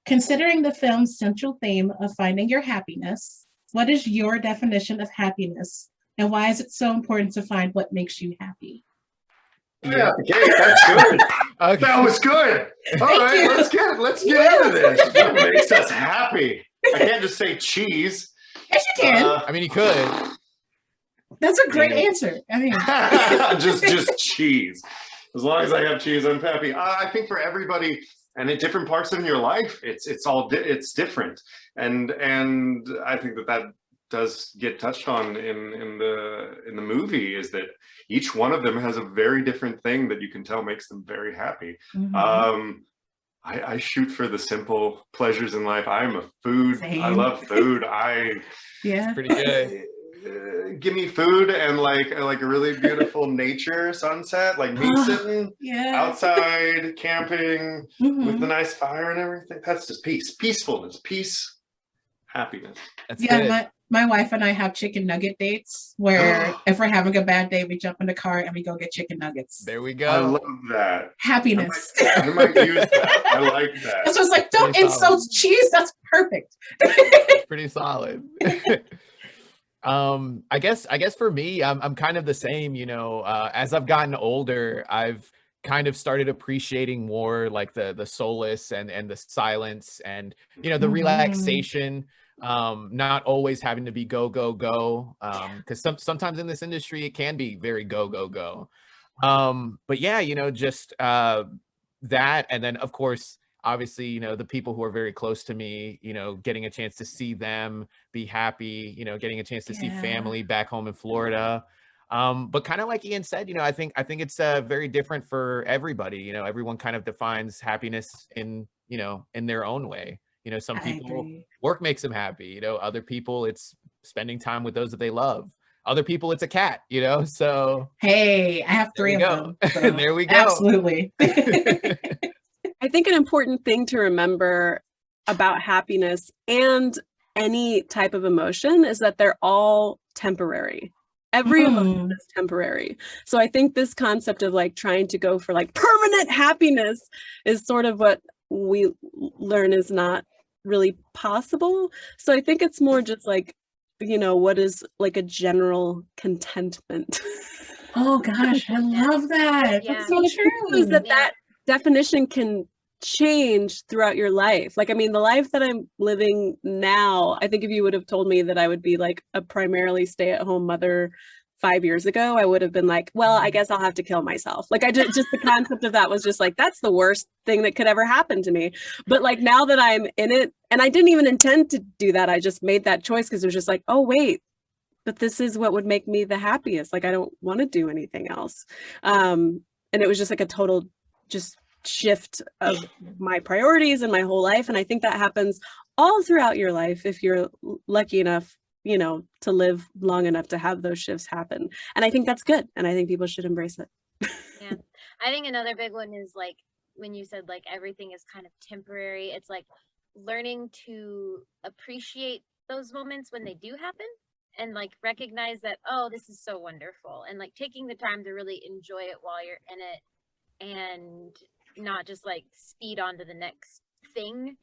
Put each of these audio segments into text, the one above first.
Considering the film's central theme of finding your happiness, what is your definition of happiness and why is it so important to find what makes you happy? Yeah, okay, that's good. Okay. That was good. All Thank right, you. let's get into this. What makes us happy? I can't just say cheese. Yes, you can. I mean, you could. That's a great Yeah. answer. I mean, just cheese. As long as I have cheese, I'm happy. I think for everybody, and at different parts of your life, it's different, and I think that does get touched on in the movie, is that each one of them has a very different thing that you can tell makes them very happy. I shoot for the simple pleasures in life. I'm a food. Same. I love food. yeah. Pretty good. Give me food and like a really beautiful nature sunset, like me sitting outside camping with the nice fire and everything. That's just peacefulness, peace, happiness. That's good. My wife and I have chicken nugget dates where if we're having a bad day, we jump in the car and we go get chicken nuggets. There we go. I love that. Happiness. I might use that. I like that. It's just like, don't insult cheese. That's perfect. Pretty solid. I guess for me, I'm kind of the same, as I've gotten older, I've kind of started appreciating more like the solace and the silence and, the relaxation, not always having to be go, go, go. Cause sometimes in this industry, it can be very go, go, go. But yeah, just, that. And then of course, obviously, the people who are very close to me, getting a chance to see them be happy, getting a chance to see family back home in Florida. But kind of like Ian said, I think it's very different for everybody. Everyone kind of defines happiness in their own way. Some people work makes them happy. Other people it's spending time with those that they love. Other people it's a cat. So hey, I have 3 of them. So there we go. Absolutely. I think an important thing to remember about happiness and any type of emotion is that they're all temporary. Every emotion is temporary. So I think this concept of like trying to go for like permanent happiness is sort of what we learn is not really possible. So I think it's more just like, what is like a general contentment. Oh gosh, I love that. Yeah. That's so true. Is that definition can change throughout your life. Like, I mean, the life that I'm living now, I think if you would have told me that I would be like a primarily stay-at-home mother 5 years ago, I would have been like, well, I guess I'll have to kill myself. Like, I just the concept of that was just like, that's the worst thing that could ever happen to me. But like now that I'm in it, and I didn't even intend to do that, I just made that choice because it was just like, oh wait, but this is what would make me the happiest. Like, I don't want to do anything else. And it was just like a total just shift of my priorities and my whole life. And I think that happens all throughout your life if you're lucky enough, to live long enough to have those shifts happen. And I think that's good. And I think people should embrace it. Yeah. I think another big one is like when you said like everything is kind of temporary, it's like learning to appreciate those moments when they do happen and like recognize that, oh, this is so wonderful, and like taking the time to really enjoy it while you're in it and not just like speed on to the next thing.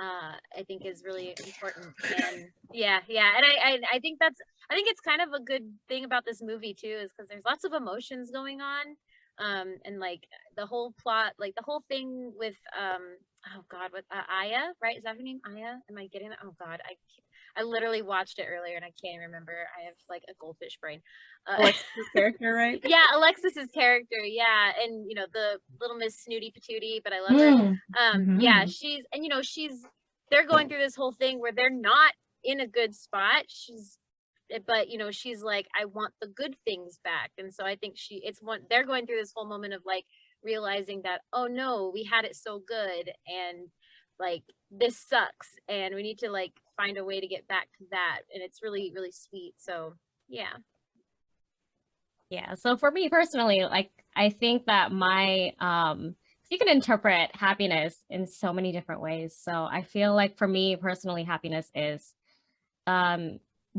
I think is really important. And and I think it's kind of a good thing about this movie too, is because there's lots of emotions going on, and like the whole plot, like the whole thing with oh god, with Aya, right? Is that her name? Aya? Am I getting that? Oh god, I literally watched it earlier and I can't even remember. I have like a goldfish brain. Alexis' character, right? Yeah, Alexis's character. Yeah, and the little Miss Snooty Patootie, but I love her. Yeah, they're going through this whole thing where they're not in a good spot. But she's like, I want the good things back, and so I think they're going through this whole moment of like realizing that, oh no, we had it so good, and like this sucks, and we need to like find a way to get back to that, and it's really, really sweet. So yeah. So for me personally, like I think that you can interpret happiness in so many different ways. So I feel like for me personally, happiness is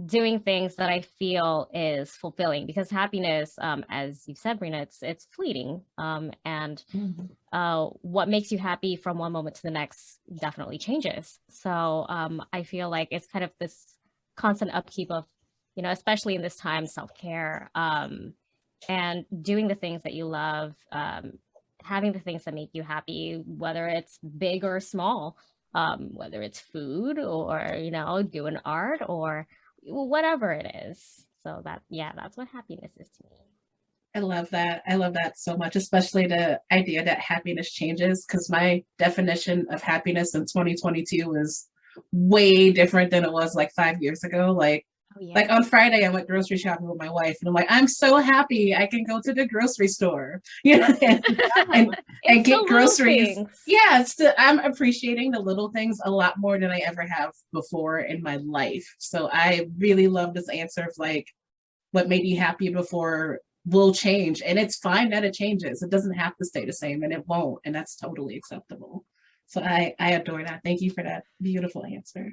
doing things that I feel is fulfilling, because happiness, as you've said, Brina, it's fleeting. And what makes you happy from one moment to the next definitely changes. So I feel like it's kind of this constant upkeep of, especially in this time, self-care, and doing the things that you love, having the things that make you happy, whether it's big or small, whether it's food or, doing art or whatever it is. So that's what happiness is to me. I love that. I love that so much, especially the idea that happiness changes, because my definition of happiness in 2022 is way different than it was like 5 years ago. Like on Friday, I went grocery shopping with my wife, and I'm like, I'm so happy I can go to the grocery store, and get groceries. Yeah, I'm appreciating the little things a lot more than I ever have before in my life. So I really love this answer of like, what made you happy before will change, and it's fine that it changes. It doesn't have to stay the same, and it won't, and that's totally acceptable. So I adore that. Thank you for that beautiful answer.